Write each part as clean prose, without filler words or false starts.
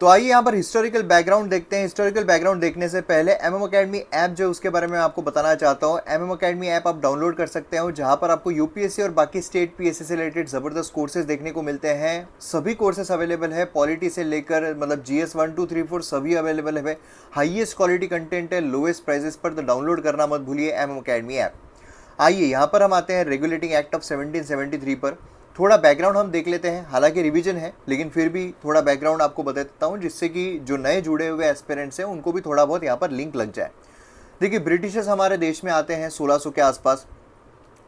तो आइए यहाँ पर हिस्टोरिकल बैकग्राउंड देखते हैं। हिस्टोरिकल बैकग्राउंड देखने से पहले एमएम अकेडमी ऐप जो उसके बारे में आपको बताना चाहता हूँ। एमएम अकेडमी ऐप आप डाउनलोड कर सकते हो, जहाँ पर आपको यूपीएससी और बाकी स्टेट पीएससी से रिलेटेड ज़बरदस्त कोर्सेज देखने को मिलते हैं। सभी कोर्सेज अवेलेबल है, पॉलिटी से लेकर मतलब जीएस 1 2 3 4 सभी अवेलेबल है। हाईएस्ट क्वालिटी कंटेंट है, लोएस्ट प्राइजेस पर। तो डाउनलोड करना मत भूलिए एमएम अकेडमी ऐप। आइए यहाँ पर हम आते हैं रेगुलेटिंग एक्ट ऑफ 1773 पर। थोड़ा बैकग्राउंड हम देख लेते हैं, हालांकि रिवीजन है लेकिन फिर भी थोड़ा बैकग्राउंड आपको बता देता हूँ, जिससे कि जो नए जुड़े हुए एस्पिरेंट्स हैं उनको भी थोड़ा बहुत यहाँ पर लिंक लग जाए। देखिए, ब्रिटिशर्स हमारे देश में आते हैं 1600 के आसपास,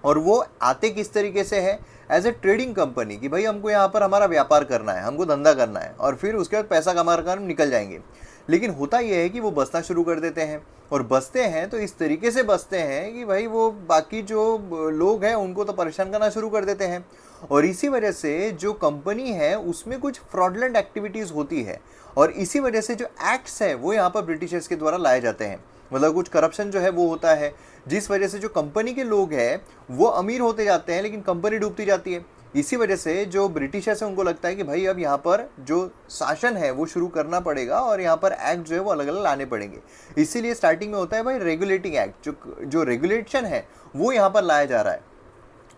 और वो आते किस तरीके से है, एज ए ट्रेडिंग कंपनी, कि भाई हमको यहाँ पर हमारा व्यापार करना है, हमको धंधा करना है, और फिर उसके बाद पैसा कमा कर हम निकल जाएंगे। लेकिन होता यह है कि वो बसना शुरू कर देते हैं, और बसते हैं तो इस तरीके से बसते हैं कि भाई वो बाकी जो लोग हैं उनको तो परेशान करना शुरू कर देते हैं। और इसी वजह से जो कंपनी है उसमें कुछ फ्रॉडलेंट एक्टिविटीज़ होती है, और इसी वजह से जो एक्ट्स है वो यहाँ पर ब्रिटिशर्स के द्वारा लाए जाते हैं। मतलब कुछ करप्शन जो है वो होता है, जिस वजह से जो कंपनी के लोग हैं वो अमीर होते जाते हैं लेकिन कंपनी डूबती जाती है। इसी वजह से जो ब्रिटिशर्स है उनको लगता है कि भाई अब यहाँ पर जो शासन है वो शुरू करना पड़ेगा, और यहाँ पर एक्ट जो है वो अलग अलग लाने पड़ेंगे। इसीलिए स्टार्टिंग में होता है भाई रेगुलेटिंग एक्ट, जो रेगुलेशन है वो यहाँ पर लाया जा रहा है,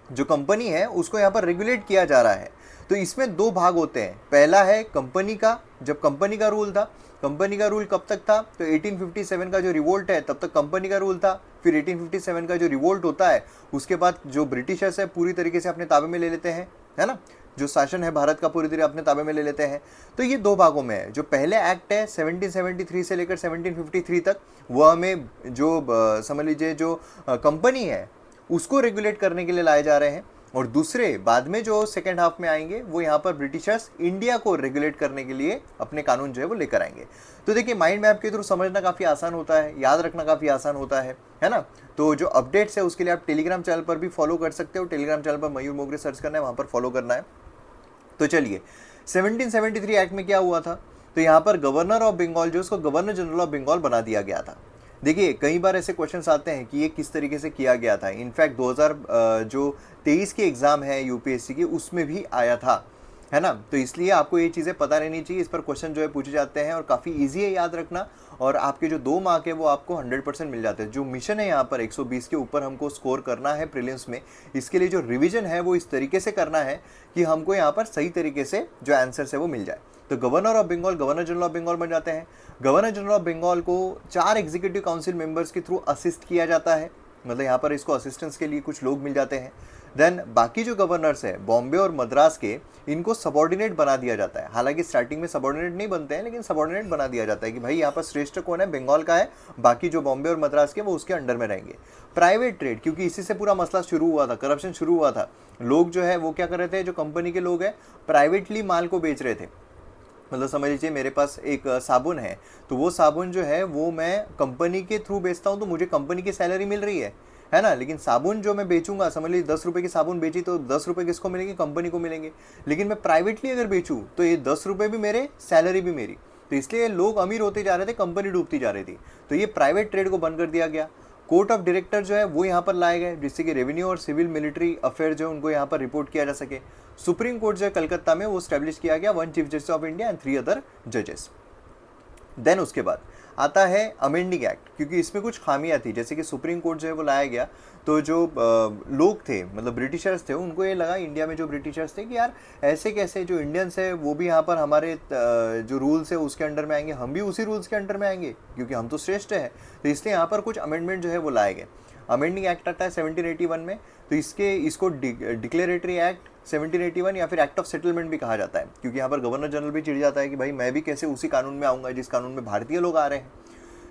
जो कंपनी है उसको यहाँ पर रेगुलेट किया जा रहा है। तो इसमें दो भाग होते हैं। पहला है कंपनी का, जब कंपनी का रूल था। कंपनी का रूल कब तक था, तो 1857 का जो रिवोल्ट है तब तक कंपनी का रूल था। फिर 1857 का जो रिवोल्ट होता है उसके बाद जो ब्रिटिशर्स है पूरी तरीके से अपने ताबे में ले लेते हैं, है ना, जो शासन है भारत का पूरी तरह अपने ताबे में ले लेते हैं। तो ये दो भागों में है। जो पहले एक्ट है 1773 से लेकर 1753 तक, वह हमें जो समझ लीजिए जो कंपनी है उसको रेगुलेट करने के लिए लाए जा रहे हैं, और दूसरे बाद में जो सेकेंड हाफ में आएंगे वो यहाँ पर ब्रिटिशर्स इंडिया को रेगुलेट करने के लिए अपने कानून जो है वो लेकर आएंगे। तो देखिए, माइंड मैप के थ्रू समझना काफ़ी आसान होता है, याद रखना काफ़ी आसान होता है ना। तो जो अपडेट्स है उसके लिए आप टेलीग्राम चैनल पर भी फॉलो कर सकते हो। टेलीग्राम चैनल पर मयूर मोगरे सर्च करना है, वहाँ पर फॉलो करना है। तो चलिए, 1773 एक्ट में क्या हुआ था, तो यहाँ पर गवर्नर ऑफ बंगाल जो उसको गवर्नर जनरल ऑफ बंगाल बना दिया गया था। देखिए, कई बार ऐसे क्वेश्चंस आते हैं कि ये किस तरीके से किया गया था। इनफैक्ट 2023 की एग्ज़ाम है यूपीएससी की, उसमें भी आया था, है ना। तो इसलिए आपको ये चीज़ें पता रहनी चाहिए। इस पर क्वेश्चन जो है पूछे जाते हैं और काफ़ी ईजी है याद रखना, और आपके जो 2 मार्क है वो आपको 100% मिल जाते हैं। जो मिशन है यहाँ पर 120 के ऊपर हमको स्कोर करना है प्रीलिम्स में, इसके लिए जो रिविजन है वो इस तरीके से करना है कि हमको यहाँ पर सही तरीके से जो आंसर्स है वो मिल जाए। तो governor of Bengal governor general of Bengal बन जाते हैं। गवर्नर जनरल ऑफ बंगाल को 4 एग्जीक्यूटिव काउंसिल मेंबर्स के थ्रू असिस्ट किया जाता है, मतलब यहाँ पर इसको असिस्टेंस के लिए कुछ लोग मिल जाते हैं। देन बाकी जो गवर्नर्स है बॉम्बे और मद्रास के, इनको सबॉर्डिनेट बना दिया जाता है। हालांकि स्टार्टिंग में सबॉर्डिनेट नहीं बनते हैं, लेकिन सबॉर्डिनेट बना दिया जाता है कि भाई यहाँ पर श्रेष्ठ कौन है, बंगाल का है, बाकी जो बॉम्बे और मद्रास के वो उसके अंडर में रहेंगे। प्राइवेट ट्रेड, क्योंकि इसी से पूरा मसला शुरू हुआ था, करप्शन शुरू हुआ था। लोग जो है वो क्या कर रहे थे, जो कंपनी के लोग हैं प्राइवेटली माल को बेच रहे थे। मतलब समझ लीजिए मेरे पास एक साबुन है, तो वो साबुन जो है वो मैं कंपनी के थ्रू बेचता हूँ, तो मुझे कंपनी की सैलरी मिल रही है ना। लेकिन साबुन जो मैं बेचूंगा, समझ लीजिए 10 रुपये की साबुन बेची तो 10 रुपये किसको मिलेंगे, कंपनी को मिलेंगे। लेकिन मैं प्राइवेटली अगर बेचूँ तो ये 10 रुपये भी मेरे, सैलरी भी मेरी। तो इसलिए लोग अमीर होते जा रहे थे, कंपनी डूबती जा रही थी। तो ये प्राइवेट ट्रेड को बंद कर दिया गया। कोर्ट ऑफ डायरेक्टर जो है वो यहाँ पर लाए गए, जिससे कि रेवेन्यू और सिविल मिलिट्री अफेयर जो है उनको यहाँ पर रिपोर्ट किया जा सके। सुप्रीम कोर्ट जो है कलकत्ता में वो स्टैब्लिश किया गया, 1 chief justice of India and 3 other जजेस। देन उसके बाद आता है अमेंडिंग एक्ट, क्योंकि इसमें कुछ खामियां थी। जैसे कि सुप्रीम कोर्ट जो है वो लाया गया, तो जो लोग थे मतलब ब्रिटिशर्स थे, उनको ये लगा इंडिया में जो ब्रिटिशर्स थे कि यार ऐसे कैसे, जो इंडियंस है वो भी यहाँ पर हमारे जो रूल्स है उसके अंडर में आएंगे, हम भी उसी रूल्स के अंडर में आएंगे क्योंकि हम तो श्रेष्ठ हैं। तो इसलिए यहाँ पर कुछ अमेंडमेंट जो है वो लाए गए। अमेंडिंग एक्ट आता है 1781 में, तो इसको डिक्लेरेटरी एक्ट 1781 या फिर एक्ट ऑफ सेटलमेंट भी कहा जाता है, क्योंकि यहाँ पर गवर्नर जनरल भी चिढ़ जाता है कि भाई मैं भी कैसे उसी कानून में आऊँगा जिस कानून में भारतीय लोग आ रहे हैं।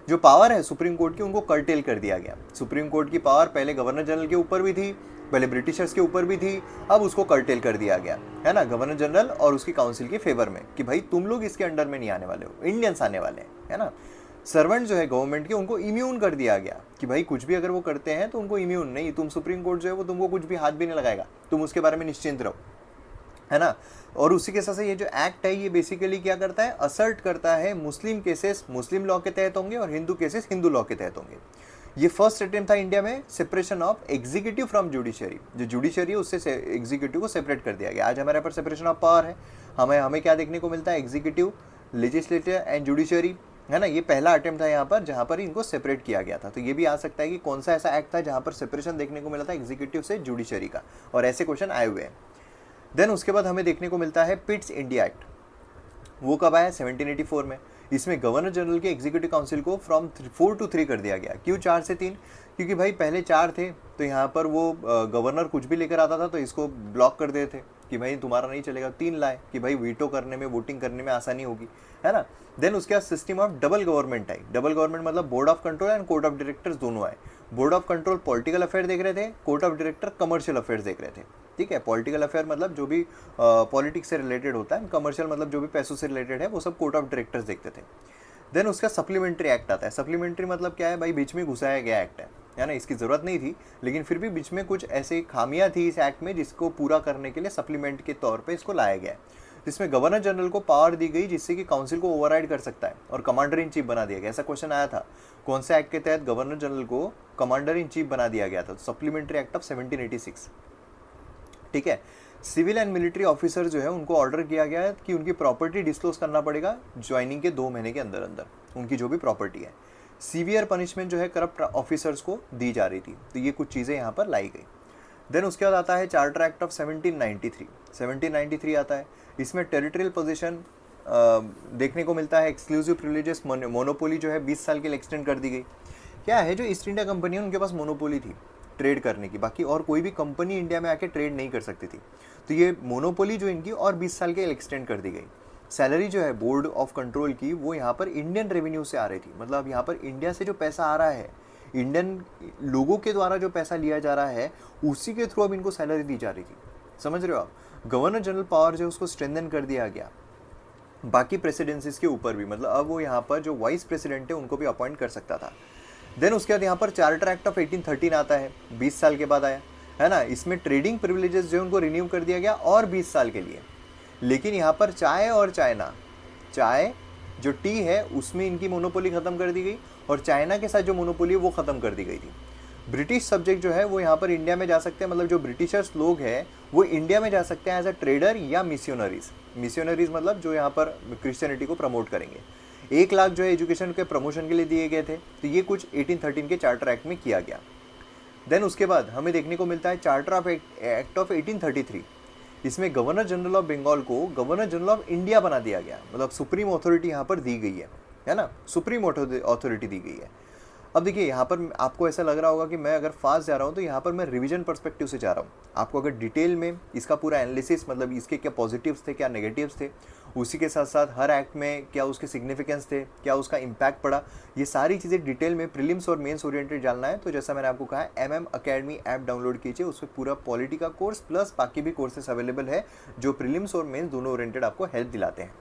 जो पावर है सुप्रीम कोर्ट की, उनको कर्टेल कर दिया गया। सुप्रीम कोर्ट की पावर पहले गवर्नर जनरल के ऊपर भी थी, पहले ब्रिटिशर्स के ऊपर भी थी, अब उसको कर्टेल कर दिया गया, है ना, गवर्नर जनरल और उसकी काउंसिल के फेवर में, कि भाई तुम लोग इसके अंडर में नहीं आने वाले हो, इंडियंस आने वाले हैं, है ना। सर्वेंट जो है गवर्नमेंट के, उनको इम्यून कर दिया गया कि भाई कुछ भी अगर वो करते हैं तो उनको इम्यून नहीं, तुम सुप्रीम कोर्ट जो है वो तुमको कुछ भी हाथ भी नहीं लगाएगा, तुम उसके बारे में निश्चिंत रहो, है ना। और उसी के साथ साथ ये जो एक्ट है ये बेसिकली क्या करता है, असर्ट करता है मुस्लिम केसेस मुस्लिम लॉ के तहत होंगे और हिंदू केसेस हिंदू लॉ के तहत होंगे। ये फर्स्ट अटेम्प्ट था इंडिया में separation of executive from judiciary. जो जुडिशरी है उससे एग्जीक्यूटिव को सेपरेट कर दिया गया। आज हमारे पर सेपरेशन ऑफ पावर है, हमें क्या देखने को मिलता है, एग्जीक्यूटिव लेजिस्लेचर एंड जुडिशरी, है ना, ये पहला अटेम्प्ट था यहाँ पर जहाँ पर इनको सेपरेट किया गया था। तो ये भी आ सकता है कि कौन सा ऐसा एक्ट था जहाँ पर सेपरेशन देखने को मिला था एग्जीक्यूटिव से जुडिशरी का, और ऐसे क्वेश्चन आए हुए हैं। देन उसके बाद हमें देखने को मिलता है पिट्स इंडिया एक्ट। वो कब आया? 1784 में। इसमें गवर्नर जनरल के एग्जीक्यूटिव काउंसिल को फ्रॉम 4 to 3 कर दिया गया। क्यों 4 से 3? क्योंकि भाई पहले 4 थे तो यहाँ पर वो गवर्नर कुछ भी लेकर आता था तो इसको ब्लॉक कर देते थे कि भाई तुम्हारा नहीं चलेगा। 3 लाए कि भाई वीटो करने में, वोटिंग करने में आसानी होगी, है ना। देन उसके बाद सिस्टम ऑफ डबल गवर्नमेंट आई। डबल गवर्नमेंट मतलब board of control and court of directors दोनों आए। Board of control political affair देख रहे थे, court of director commercial affairs देख रहे थे। ठीक है, पॉलिटिकल अफेयर मतलब जो भी पॉलिटिक्स से रिलेटेड होता है, कमर्शियल मतलब जो भी पैसों से रिलेटेड है वो सब कोर्ट ऑफ डायरेक्टर्स देखते थे। देन उसका सप्लीमेंट्री एक्ट आता है। सप्लीमेंट्री मतलब क्या है भाई? बीच में घुसाया गया एक्ट है ना, इसकी ज़रूरत नहीं थी लेकिन फिर भी बीच में कुछ ऐसी खामियां थी इस एक्ट में जिसको पूरा करने के लिए सप्लीमेंट के तौर पे इसको लाया गया है, जिसमें गवर्नर जनरल को पावर दी गई जिससे कि काउंसिल को ओवरराइड कर सकता है और कमांडर इन चीफ बना दिया गया। ऐसा क्वेश्चन आया था, कौन से एक्ट के तहत गवर्नर जनरल को कमांडर इन चीफ बना दिया गया था? Supplementary act of 1786। ठीक है, सिविल एंड मिलिट्री ऑफिसर जो है उनको ऑर्डर किया गया है कि उनकी प्रॉपर्टी डिस्क्लोज करना पड़ेगा ज्वाइनिंग के 2 महीने के अंदर अंदर, उनकी जो भी प्रॉपर्टी है। सीवियर पनिशमेंट जो है करप्ट ऑफिसर्स को दी जा रही थी। तो ये कुछ चीज़ें यहाँ पर लाई गई। देन उसके बाद आता है चार्टर एक्ट ऑफ 1793। 1793 आता है। इसमें टेरिटोरियल पोजीशन देखने को मिलता है। एक्सक्लूसिव प्रिविलेजेस, मोनोपोली जो है 20 साल के लिए एक्सटेंड कर दी गई। क्या है, जो ईस्ट इंडिया कंपनी है उनके पास मोनोपोली थी ट्रेड करने की, बाकी और कोई भी कंपनी इंडिया में आके ट्रेड नहीं कर सकती थी। तो ये मोनोपोली जो इनकी और 20 साल के एक्सटेंड कर दी गई। सैलरी जो है बोर्ड ऑफ कंट्रोल की वो यहाँ पर इंडियन रेवेन्यू से आ रही थी, मतलब यहाँ पर इंडिया से जो पैसा आ रहा है, इंडियन लोगों के द्वारा जो पैसा लिया जा रहा है उसी के थ्रू अब इनको सैलरी दी जा रही थी। समझ रहे हो आप? गवर्नर जनरल पावर जो है उसको स्ट्रेंथन कर दिया गया बाकी प्रेसिडेंसीज के ऊपर भी, मतलब अब वो यहाँ पर जो वाइस प्रेसिडेंट है उनको भी अपॉइंट कर सकता था। देन उसके बाद यहाँ पर चार्टर एक्ट ऑफ 1813 आता है, 20 साल के बाद आया, है ना। इसमें ट्रेडिंग प्रिविलेजेस जो है उनको रिन्यू कर दिया गया और 20 साल के लिए। लेकिन यहाँ पर चाय और चाइना, चाय जो टी है उसमें इनकी मोनोपोली ख़त्म कर दी गई और चाइना के साथ जो मोनोपोली है वो ख़त्म कर दी गई थी। ब्रिटिश सब्जेक्ट जो है वो यहाँ पर इंडिया में जा सकते हैं, मतलब जो ब्रिटिशर्स लोग हैं वो इंडिया में जा सकते हैं एज अ ट्रेडर या मिशनरीज। मिशनरीज मतलब जो यहाँ पर क्रिश्चियनिटी को प्रमोट करेंगे। 1 लाख जो है एजुकेशन के प्रमोशन के लिए दिए गए थे। तो ये कुछ 1813 के चार्टर एक्ट में किया गया। देन उसके बाद हमें देखने को मिलता है चार्टर ऑफ एक्ट ऑफ 1833। इसमें गवर्नर जनरल ऑफ बंगाल को गवर्नर जनरल ऑफ इंडिया बना दिया गया, मतलब सुप्रीम अथॉरिटी यहाँ पर दी गई है ना, सुप्रीम अथॉरिटी दी गई है। अब देखिए यहाँ पर आपको ऐसा लग रहा होगा कि मैं अगर फास्ट जा रहा हूँ तो यहाँ पर मैं रिवीजन पर्सपेक्टिव से जा रहा हूँ। आपको अगर डिटेल में इसका पूरा एनालिसिस, मतलब इसके क्या पॉजिटिव्स थे क्या नेगेटिव्स थे, उसी के साथ साथ हर एक्ट में क्या उसके सिग्निफिकेंस थे, क्या उसका इम्पैक्ट पड़ा, ये सारी चीज़ें डिटेल में प्रीलिम्स और मेंस ओरिएंटेड जानना है तो जैसा मैंने आपको कहा MM अकेडमी ऐप डाउनलोड कीजिए। उसमें पूरा पॉलिटी का कोर्स प्लस बाकी भी कोर्सेस अवेलेबल है जो प्रीलिम्स और मेंस दोनों ओरिएंटेड आपको हेल्प दिलाते हैं।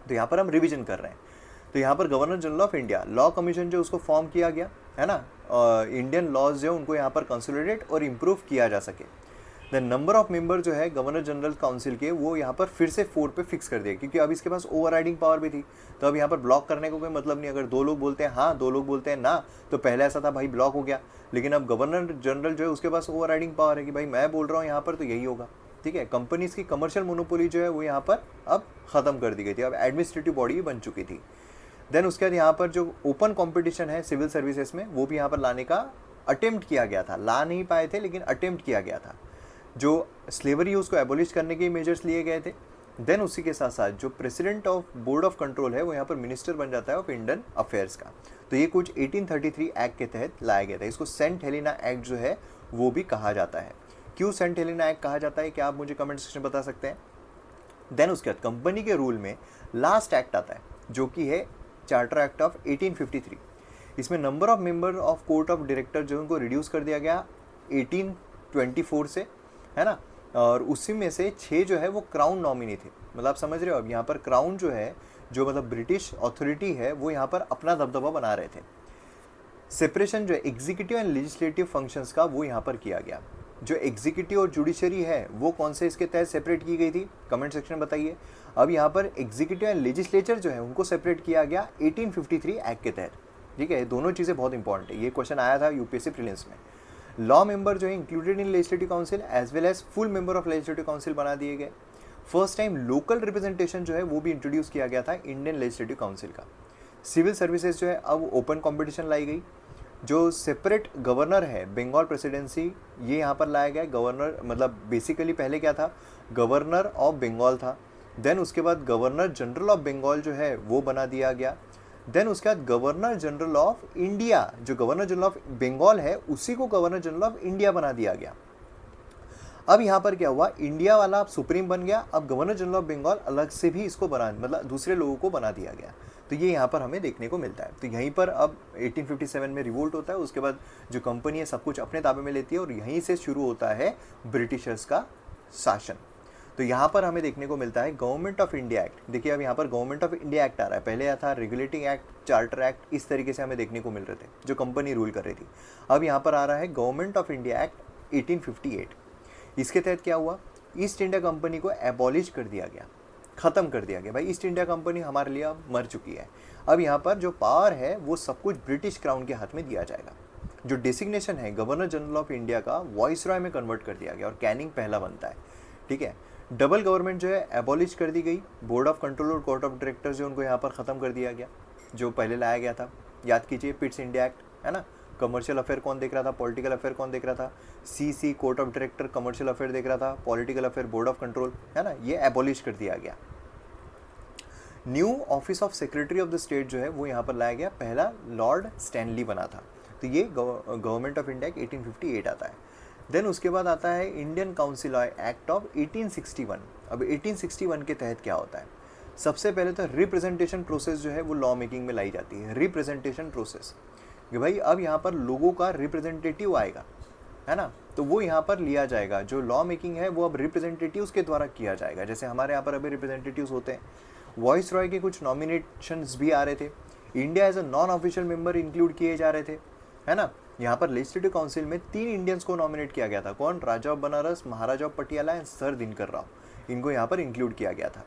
तो यहाँ पर हम रिविजन कर रहे हैं। तो यहाँ पर governor general of India law commission जो उसको फॉर्म किया गया है ना, इंडियन लॉज जो उनको यहाँ पर कंसोलिडेट और इम्प्रूव किया जा सके। द नंबर ऑफ मेंबर जो है गवर्नर जनरल काउंसिल के वो यहाँ पर फिर से 4 पे फिक्स कर दिया, क्योंकि अब इसके पास ओवरराइडिंग पावर भी थी। तो अब यहाँ पर ब्लॉक करने को कोई मतलब नहीं। अगर 2 लोग बोलते हैं हाँ, 2 लोग बोलते हैं ना, तो पहले ऐसा था भाई ब्लॉक हो गया, लेकिन अब गवर्नर जनरल जो है उसके पास ओवरराइडिंग पावर है कि भाई मैं बोल रहा हूँ यहाँ पर तो यही होगा। ठीक है, कंपनीज की कमर्शियल मोनोपोली जो है वो यहाँ पर अब ख़त्म कर दी गई थी, अब एडमिनिस्ट्रेटिव बॉडी बन चुकी थी। देन उसके बाद यहाँ पर जो ओपन कंपटीशन है सिविल सर्विसेज में वो भी यहाँ पर लाने का अटेम्प्ट किया गया था। ला नहीं पाए थे लेकिन अटेम्प्ट किया गया था। जो स्लेवरी उसको एबोलिश करने के मेजर्स लिए गए थे। देन उसी के साथ साथ जो president of board of control है वो यहाँ पर मिनिस्टर बन जाता है ऑफ इंडियन अफेयर्स का। तो ये कुछ 1833 एक्ट के तहत लाया गया था। इसको सेंट हेलेना एक्ट जो है वो भी कहा जाता है। क्यों सेंट हेलेना एक्ट कहा जाता है क्या आप मुझे कमेंट सेक्शन में बता सकते हैं। देन उसके बाद कंपनी के रूल में लास्ट एक्ट आता है जो कि है चार्टर एक्ट ऑफ 1853। इसमें number of member of court of director जो उनको रिड्यूस कर दिया गया 1824 से, है ना, और उसी में से 6 जो है वो क्राउन नॉमिनी थे। मतलब आप समझ रहे हो, अब यहाँ पर क्राउन जो है, जो मतलब ब्रिटिश अथॉरिटी है, वो यहाँ पर अपना दबदबा बना रहे थे। सेपरेशन जो है एग्जीक्यूटिव एंड लेजिस्लेटिव फंक्शंस का वो यहाँ पर किया गया। जो एग्जीक्यूटिव और जुडिशरी है वो कौन से इसके तहत सेपरेट की गई थी, कमेंट सेक्शन में बताइए। अब यहाँ पर एग्जीक्यूटिव एंड लेजिस्लेचर जो है उनको सेपरेट किया गया 1853 एक्ट के तहत। ठीक है, दोनों चीज़ें बहुत इंपॉर्टेंट है, ये क्वेश्चन आया था यूपीएससी प्रीलिम्स में। लॉ मेंबर जो है included in legislative council as well as full member of legislative council बना दिए गए। फर्स्ट टाइम लोकल रिप्रेजेंटेशन जो है वो भी इंट्रोड्यूस किया गया था इंडियन लेजिस्लेटिव काउंसिल का। सिविल सर्विसेज जो है अब ओपन कंपटीशन लाई गई। जो सेपरेट गवर्नर है बंगाल प्रेसिडेंसी, ये यहाँ पर लाया गया। गवर्नर मतलब बेसिकली पहले क्या था, गवर्नर ऑफ बंगाल था। देन उसके बाद गवर्नर जनरल ऑफ बंगाल जो है वो बना दिया गया। देन उसके बाद गवर्नर जनरल ऑफ इंडिया, जो गवर्नर जनरल ऑफ बंगाल है उसी को गवर्नर जनरल ऑफ इंडिया बना दिया गया। अब यहाँ पर क्या हुआ, इंडिया वाला अब सुप्रीम बन गया, अब गवर्नर जनरल ऑफ बंगाल अलग से भी इसको बना, मतलब दूसरे लोगों को बना दिया गया। तो ये यहाँ पर हमें देखने को मिलता है। तो यहीं पर अब 1857 में रिवोल्ट होता है, उसके बाद जो कंपनी है सब कुछ अपने ताबे में लेती है और यहीं से शुरू होता है ब्रिटिशर्स का शासन। तो यहाँ पर हमें देखने को मिलता है गवर्नमेंट ऑफ इंडिया एक्ट। देखिए अब यहाँ पर गवर्नमेंट ऑफ इंडिया एक्ट आ रहा है, पहले था रेगुलेटिंग एक्ट, चार्टर एक्ट, इस तरीके से हमें देखने को मिल रहे थे जो कंपनी रूल कर रही थी। अब यहाँ पर आ रहा है गवर्नमेंट ऑफ इंडिया एक्ट 1858। इसके तहत क्या हुआ, ईस्ट इंडिया कंपनी को एबॉलिश कर दिया गया, ख़त्म कर दिया गया। भाई ईस्ट इंडिया कंपनी हमारे लिए अब मर चुकी है। अब यहाँ पर जो पावर है वो सब कुछ ब्रिटिश क्राउन के हाथ में दिया जाएगा। जो डेसिग्नेशन है गवर्नर जनरल ऑफ इंडिया का वाइसरॉय में कन्वर्ट कर दिया गया और कैनिंग पहला बनता है। ठीक है, डबल गवर्नमेंट जो है एबॉलिश कर दी गई। बोर्ड ऑफ कंट्रोल और कोर्ट ऑफ डायरेक्टर्स जो उनको यहाँ पर ख़त्म कर दिया गया, जो पहले लाया गया था। याद कीजिए पिट्स इंडिया एक्ट है ना, कमर्शियल अफेयर कौन देख रहा था, पॉलिटिकल अफेयर कौन देख रहा था, CC court of director commercial affair देख रहा था, political affair board of control है ना, ये एबॉलिश कर दिया गया। New office of secretary of the state जो है वो यहाँ पर लाया गया, पहला लॉर्ड स्टैनली बना था। तो ये गवर्नमेंट ऑफ इंडिया 1858 आता है। देन उसके बाद आता है इंडियन काउंसिल एक्ट ऑफ 1861। अब 1861 के तहत क्या होता है, सबसे पहले तो रिप्रेजेंटेशन प्रोसेस जो है वो लॉ मेकिंग में लाई जाती है। रिप्रेजेंटेशन प्रोसेस कि भाई अब यहाँ पर लोगों का रिप्रेजेंटेटिव आएगा है ना, तो वो यहाँ पर लिया जाएगा। जो लॉ मेकिंग है वो अब रिप्रेजेंटेटिव्स के द्वारा किया जाएगा। जैसे हमारे यहाँ पर अभी रिप्रेजेंटेटिव्स होते हैं, वॉइस रॉय के कुछ नॉमिनेशंस भी आ रहे थे, India as a non official member include किए जा रहे थे है ना। यहाँ पर लेजिस्लेटिव काउंसिल में 3 इंडियंस को नॉमिनेट किया गया था। कौन, Raja of Banaras, Maharaja of Patiala and sir Dinkar Rao, इनको यहाँ पर इंक्लूड किया गया था।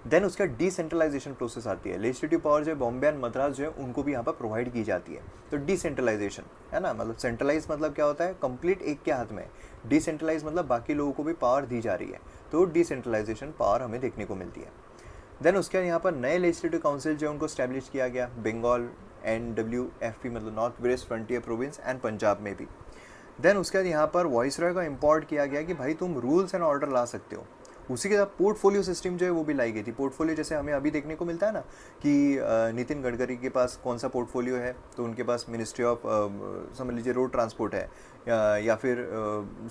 देन उसका डिसेंट्रलाइजेशन प्रोसेस आती है। लेजिस्लेटिव पावर जो है बॉम्बे एंड मद्रास जो है उनको भी यहाँ पर प्रोवाइड की जाती है। तो डिसेंट्रलाइजेशन है ना, मतलब सेंट्रलाइज मतलब क्या होता है, कंप्लीट एक के हाथ में, डिसेंट्रलाइज मतलब बाकी लोगों को भी पावर दी जा रही है। तो डिसेंट्रलाइजेशन पावर हमें देखने को मिलती है। देन उसके बाद यहाँ पर नए लेजिस्लेटिव काउंसिल जो उनको स्टैब्लिश किया गया, बंगाल NWFP मतलब north west frontier province and Punjab में भी। देन उसके बाद यहाँ पर वॉइसरॉय को इम्पोर्ट किया गया कि भाई तुम रूल्स एंड ऑर्डर ला सकते हो। उसी के साथ पोर्टफोलियो सिस्टम जो है वो भी लाई गई थी। पोर्टफोलियो जैसे हमें अभी देखने को मिलता है ना कि नितिन गडकरी के पास कौन सा पोर्टफोलियो है, तो उनके पास मिनिस्ट्री ऑफ समझ लीजिए रोड ट्रांसपोर्ट है, या फिर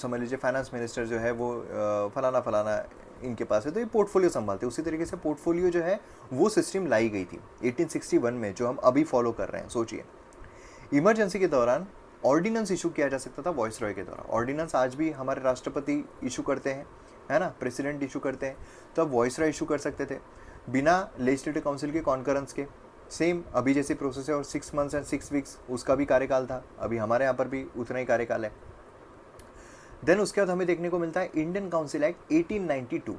समझ लीजिए फाइनेंस मिनिस्टर जो है वो फलाना फलाना इनके पास है, तो ये पोर्टफोलियो संभालते हैं। उसी तरीके से पोर्टफोलियो जो है वो सिस्टम लाई गई थी 1861 में, जो हम अभी फॉलो कर रहे हैं। सोचिए इमरजेंसी के दौरान ऑर्डिनेंस इशू किया जा सकता था वॉइसरॉय के द्वारा। ऑर्डिनेंस आज भी हमारे राष्ट्रपति इशू करते हैं है ना, प्रेसिडेंट इशू करते हैं, तो अब वॉइसरॉय इशू कर सकते थे बिना लेजिस्लेटिव काउंसिल के कॉन्करेंस के। सेम अभी जैसी प्रोसेस है, और 6 मंथ्स एंड 6 वीक्स उसका भी कार्यकाल था, अभी हमारे यहाँ पर भी उतना ही कार्यकाल है। देन उसके बाद हमें देखने को मिलता है इंडियन काउंसिल एक्ट 1892।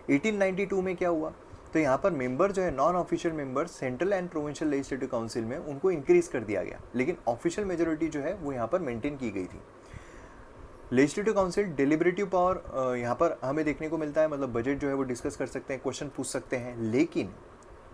1892 में क्या हुआ, तो यहाँ पर मेंबर जो है non official member central and provincial legislative council में उनको इंक्रीज कर दिया गया, लेकिन ऑफिशियल मेजोरिटी जो है वो यहाँ पर मेंटेन की गई थी। लेजिस्लेटिव काउंसिल डिलिबरेटिव पावर यहाँ पर हमें देखने को मिलता है, मतलब बजट जो है वो डिस्कस कर सकते हैं, क्वेश्चन पूछ सकते हैं,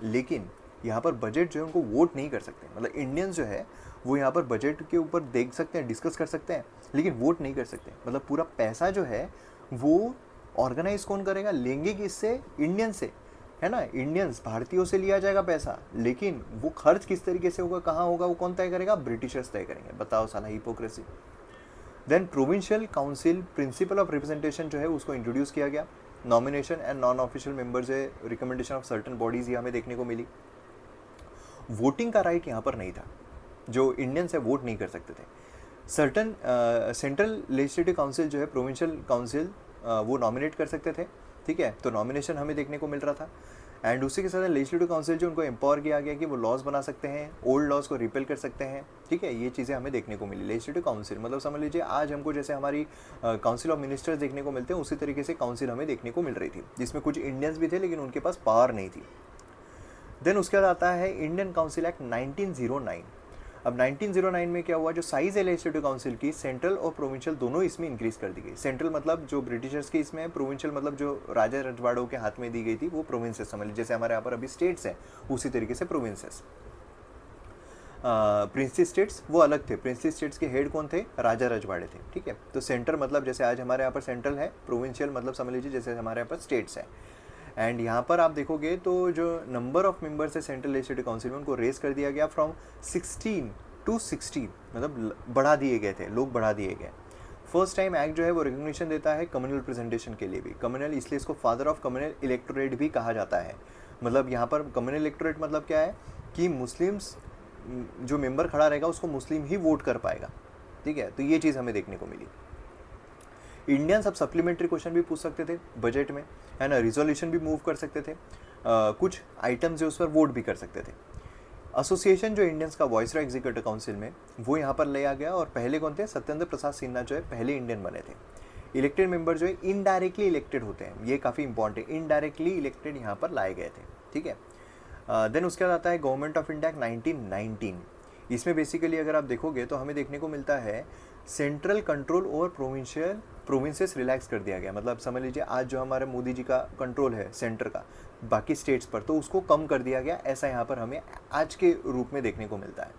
लेकिन यहाँ पर बजट जो है उनको वोट नहीं कर सकते। मतलब इंडियंस जो है वो यहाँ पर बजट के ऊपर देख सकते हैं, डिस्कस कर सकते हैं, लेकिन वोट नहीं कर सकते। मतलब पूरा पैसा जो है वो ऑर्गेनाइज कौन करेगा, लेंगे किससे, इंडियन से है ना, इंडियंस भारतीयों से लिया जाएगा पैसा, लेकिन वो खर्च किस तरीके से होगा, कहाँ होगा, वो कौन तय करेगा, ब्रिटिशर्स तय करेंगे। बताओ साला hypocrisy. Then provincial council principle of representation जो है उसको इंट्रोड्यूस किया गया। Nomination and non official members है, रिकमेंडेशन ऑफ सर्टन बॉडीज ये हमें देखने को मिली। वोटिंग का राइट यहाँ पर नहीं था, जो इंडियंस है वोट नहीं कर सकते थे। सर्टन सेंट्रल लेजिस्लेटिव काउंसिल जो है प्रोविंशियल काउंसिल वो नॉमिनेट कर सकते थे, ठीक है, तो नॉमिनेशन हमें देखने को मिल रहा था। एंड उसी के साथ लेजिस्लेटिव काउंसिल जो उनको एम्पावर किया गया कि वो लॉज बना सकते हैं, ओल्ड लॉज को रिपेल कर सकते हैं, ठीक है, ये चीज़ें हमें देखने को मिली। लेजिस्लेटिव काउंसिल मतलब समझ लीजिए आज हमको जैसे हमारी काउंसिल ऑफ मिनिस्टर्स देखने को मिलते हैं, उसी तरीके से काउंसिल हमें देखने को मिल रही थी, जिसमें कुछ इंडियंस भी थे लेकिन उनके पास पावर नहीं थी। देन उसके बाद आता है इंडियन काउंसिल एक्ट 1909। अब 1909 में क्या हुआ, जो साइज है लेजिस्लेटिव काउंसिल की, सेंट्रल और प्रोविंशियल दोनों इसमें इंक्रीज कर दी गई। सेंट्रल मतलब जो ब्रिटिशर्स की इसमें, प्रोविंशियल मतलब जो राजा रजवाड़ों के हाथ में दी गई थी वो प्रोविंसेस समझ लीजिए, जैसे हमारे यहाँ पर अभी स्टेट्स हैं उसी तरीके से प्रोविंसेस। प्रिंसली स्टेट्स वो अलग थे, प्रिंसली स्टेट्स के हेड कौन थे, राजा रजवाड़े थे, ठीक है। तो सेंटर मतलब जैसे आज हमारे यहाँ पर सेंट्रल है, प्रोविंशियल मतलब समझ लीजिए जैसे हमारे यहाँ पर स्टेट्स है। एंड यहाँ पर आप देखोगे तो जो नंबर ऑफ मेंबर्स है सेंट्रल लेजिस्लेटिव काउंसिल में, उनको रेस कर दिया गया फ्रॉम 16 to 16, मतलब बढ़ा दिए गए थे, लोग बढ़ा दिए गए। फर्स्ट टाइम एक्ट जो है वो रिकग्निशन देता है कम्युनल रिप्रेजेंटेशन के लिए भी। कम्युनल इसलिए इसको फादर ऑफ कम्युनल इलेक्टोरेट भी कहा जाता है। मतलब यहाँ पर कम्युनल इलेक्टोरेट मतलब क्या है कि मुस्लिम्स जो मेंबर खड़ा रहेगा उसको मुस्लिम ही वोट कर पाएगा, ठीक है। तो ये चीज़ हमें देखने को मिली। इंडियन सब सप्लीमेंट्री क्वेश्चन भी पूछ सकते थे बजट में, है ना, रिजोल्यूशन भी मूव कर सकते थे, कुछ आइटम्स जो उस पर वोट भी कर सकते थे। एसोसिएशन जो इंडियंस का वॉइसरॉय एग्जीक्यूटिव काउंसिल में, वो यहाँ पर ले आ गया। और पहले कौन थे, सत्येंद्र प्रसाद सिन्हा जो है पहले इंडियन बने थे। इलेक्टेड मेंबर जो है इनडायरेक्टली इलेक्टेड होते हैं, ये काफ़ी इंपॉर्टेंट है, इनडायरेक्टली इलेक्टेड यहाँ पर लाए गए थे, ठीक है। देन उसके बाद आता है गवर्नमेंट ऑफ इंडिया 1919। इसमें बेसिकली अगर आप देखोगे तो हमें देखने को मिलता है central control over provinces relax कर दिया गया। मतलब समझ लीजिए आज जो हमारे मोदी जी का कंट्रोल है सेंटर का बाकी स्टेट्स पर, तो उसको कम कर दिया गया, ऐसा यहाँ पर हमें आज के रूप में देखने को मिलता है।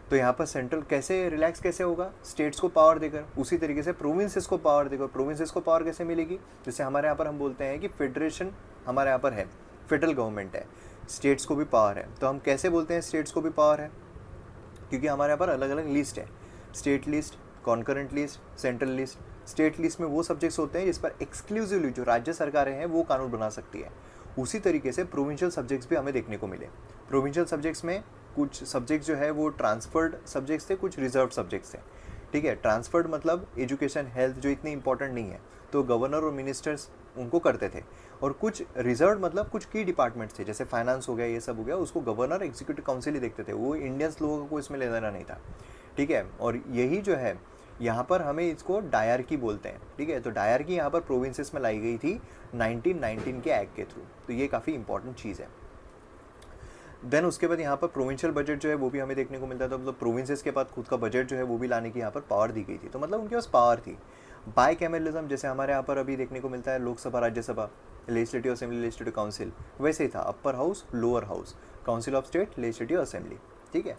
तो यहाँ पर सेंट्रल कैसे रिलैक्स कैसे होगा, स्टेट्स को पावर देकर, उसी तरीके से प्रोविंसेस को पावर देकर। प्रोविंसेस को पावर कैसे मिलेगी, जैसे हमारे यहाँ पर हम बोलते हैं कि फेडरेशन हमारे यहाँ पर है, फेडरल गवर्नमेंट है, स्टेट्स को भी पावर है। तो हम कैसे बोलते हैं स्टेट्स को भी पावर है, क्योंकि हमारे यहाँ पर अलग अलग लिस्ट है, state list, concurrent list, central list. State list में वो सब्जेक्ट्स होते हैं जिस पर एक्सक्लूसिवली जो राज्य सरकारें हैं वो कानून बना सकती है। उसी तरीके से प्रोविंशियल सब्जेक्ट्स भी हमें देखने को मिले। प्रोविंशियल सब्जेक्ट्स में कुछ सब्जेक्ट्स जो है वो ट्रांसफर्ड सब्जेक्ट्स थे, कुछ रिजर्व सब्जेक्ट्स थे, ठीक है। ट्रांसफर्ड मतलब एजुकेशन, हेल्थ जो इतनी इंपॉर्टेंट नहीं है, तो गवर्नर और मिनिस्टर्स उनको करते थे। और कुछ रिजर्व मतलब कुछ की डिपार्टमेंट्स थे, जैसे फाइनेंस हो गया, ये सब हो गया, उसको गवर्नर एग्जीक्यूटिव काउंसिल ही देखते थे, वो इंडियंस लोगों को इसमें लेना नहीं था, ठीक है। और यही जो है यहाँ पर हमें इसको डायरकी बोलते हैं, ठीक है। तो डायरकी यहाँ पर प्रोविंसेस में लाई गई थी 1919 के एक्ट के थ्रू, तो ये काफ़ी इंपॉर्टेंट चीज़ है। देन उसके बाद यहाँ पर प्रोविंशियल बजट जो है वो भी हमें देखने को मिलता था, मतलब प्रोविंसेस के पास खुद का बजट जो है वो भी लाने की यहाँ पर पावर दी गई थी, तो मतलब उनके पास पावर थी। बाई कैमरलिज्म जैसे हमारे यहाँ पर अभी देखने को मिलता है Lok Sabha, Rajya Sabha, legislative assembly, legislative council, वैसे ही था, upper house, lower house, council of state, legislative assembly, ठीक है।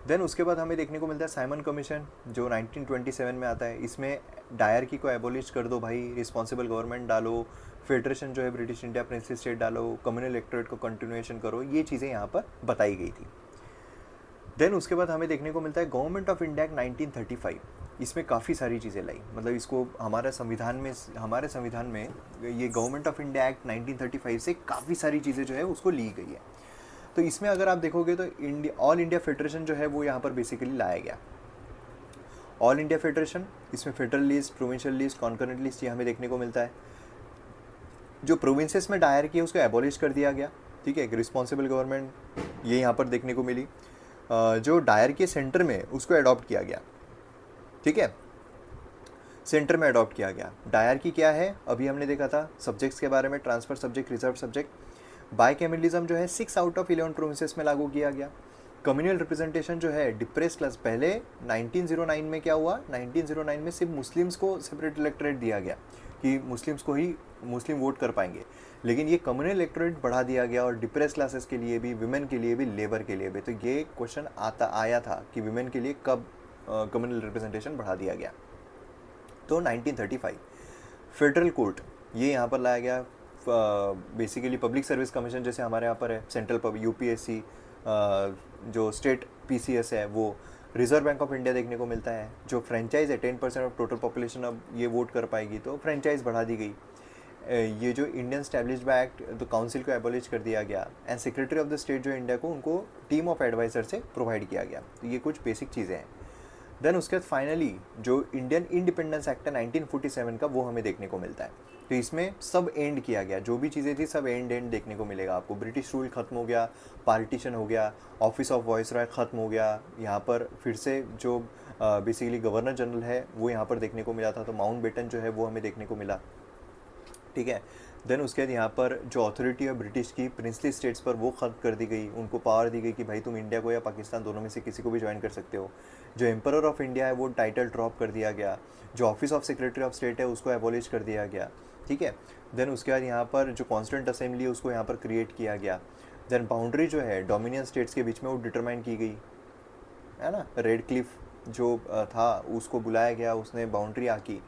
देन उसके बाद हमें देखने को मिलता है साइमन कमीशन जो 1927 में आता है। इसमें डायरकी को एबोलिश कर दो भाई, रिस्पॉन्सिबल गवर्नमेंट डालो, फेडरेशन जो है ब्रिटिश इंडिया प्रिंसली स्टेट डालो, कम्युनल इलेक्टोरेट को कंटिन्यूएशन करो, ये चीज़ें यहाँ पर बताई गई थी। देन उसके बाद हमें देखने को मिलता है गवर्नमेंट ऑफ इंडिया 1935। इसमें काफ़ी सारी चीज़ें लाई, मतलब इसको हमारे संविधान में ये गवर्नमेंट ऑफ इंडिया एक्ट 1935 से काफ़ी सारी चीज़ें जो है उसको ली गई है। तो इसमें अगर आप देखोगे तो ऑल इंडिया फेडरेशन जो है वो यहाँ पर बेसिकली लाया गया। ऑल इंडिया फेडरेशन, इसमें federal list, provincial list, concurrent list ये हमें देखने को मिलता है। जो प्रोविंसेस में डायर किया उसको एबॉलिश कर दिया गया, ठीक है। रिस्पॉन्सिबल गवर्नमेंट ये यहाँ पर देखने को मिली। जो डायर के सेंटर में उसको अडॉप्ट किया गया, ठीक है, सेंटर में अडॉप्ट किया गया। डायर की क्या है अभी हमने देखा था सब्जेक्ट्स के बारे में, transfer subject, reserve subject. Bicameralism जो है 6 आउट ऑफ 11 प्रोविंसेस में लागू किया गया। कम्युनल रिप्रेजेंटेशन जो है डिप्रेस क्लास, पहले 1909 में क्या हुआ, 1909 में सिर्फ मुस्लिम्स को सेपरेट इलेक्टोरेट दिया गया कि मुस्लिम्स को ही मुस्लिम वोट कर पाएंगे, लेकिन ये कम्युनल इलेक्टोरेट बढ़ा दिया गया और डिप्रेस क्लासेस के लिए भी, विमेन के लिए भी, लेबर के लिए भी। तो ये क्वेश्चन आया था कि विमेन के लिए कब कम्युनल रिप्रेजेंटेशन बढ़ा दिया गया। तो 1935 फेडरल कोर्ट ये यहाँ पर लाया गया। बेसिकली पब्लिक सर्विस कमीशन जैसे हमारे यहाँ पर है, सेंट्रल यूपीएससी, जो स्टेट पीसीएस है वो, रिजर्व बैंक ऑफ इंडिया देखने को मिलता है। जो फ्रेंचाइज है 10% ऑफ टोटल पॉपुलेशन अब ये वोट कर पाएगी, तो फ्रेंचाइज बढ़ा दी गई। ये जो इंडियन स्टैब्लिश्ड एक्ट, तो काउंसिल को एबॉलिश कर दिया गया। And secretary of the state जो इंडिया को, उनको टीम ऑफ एडवाइजर से प्रोवाइड किया गया। तो ये कुछ बेसिक चीज़ें हैं। देन उसके बाद फाइनली जो इंडियन इंडिपेंडेंस एक्ट है 1947 का, वो हमें देखने को मिलता है। तो इसमें सब एंड किया गया, जो भी चीज़ें थी सब एंड देखने को मिलेगा आपको। ब्रिटिश रूल खत्म हो गया, पार्टीशन हो गया, ऑफिस ऑफ वॉइसरॉय खत्म हो गया। यहाँ पर फिर से जो बेसिकली गवर्नर जनरल है वो यहाँ पर देखने को मिला था, तो माउंट बेटन जो है वो हमें देखने को मिला, ठीक है। देन उसके बाद यहाँ पर जो अथॉरिटी है ब्रिटिश की प्रिंसली स्टेट्स पर वो ख़त्म कर दी गई, उनको पावर दी गई कि भाई तुम इंडिया को या पाकिस्तान दोनों में से किसी को भी ज्वाइन कर सकते हो। जो एम्परर ऑफ इंडिया है वो टाइटल ड्रॉप कर दिया गया। जो office of secretary of state है उसको एबॉलिश कर दिया गया, ठीक है। देन उसके बाद यहाँ पर जो कॉन्स्टिट्यूंट असेंबली है उसको यहाँ पर क्रिएट किया गया। देन बाउंड्री जो है डोमिनियन स्टेट्स के बीच में वो डिटरमाइन की गई, है ना। रेड क्लिफ जो था उसको बुलाया गया, उसने बाउंड्री आकी।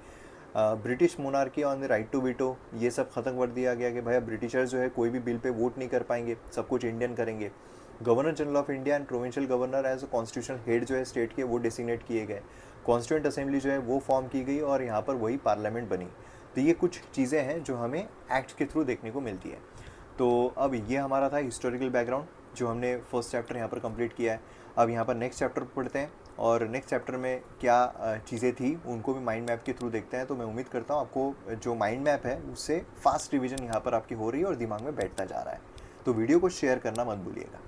British monarchy on the right to veto ये सब ख़त्म कर दिया गया कि भाई ब्रिटिशर्स जो है कोई भी बिल पे वोट नहीं कर पाएंगे, सब कुछ इंडियन करेंगे। Governor general of India and provincial governor as a constitutional head जो है स्टेट के वो डेसिग्नेट किए गए। कॉन्स्टिट्यूंट असेंबली जो है वो फॉर्म की गई और यहाँ पर वही पार्लियामेंट बनी। तो ये कुछ चीज़ें हैं जो हमें एक्ट के थ्रू देखने को मिलती है। तो अब ये हमारा था हिस्टोरिकल बैकग्राउंड जो हमने फर्स्ट चैप्टर यहाँ पर कंप्लीट किया है। अब यहाँ पर नेक्स्ट चैप्टर पढ़ते हैं और नेक्स्ट चैप्टर में क्या चीज़ें थी उनको भी माइंड मैप के थ्रू देखते हैं। तो मैं उम्मीद करता हूँ आपको जो माइंड मैप है उससे फास्ट रिवीजन यहाँ पर आपकी हो रही है और दिमाग में बैठता जा रहा है। तो वीडियो को शेयर करना मत भूलिएगा।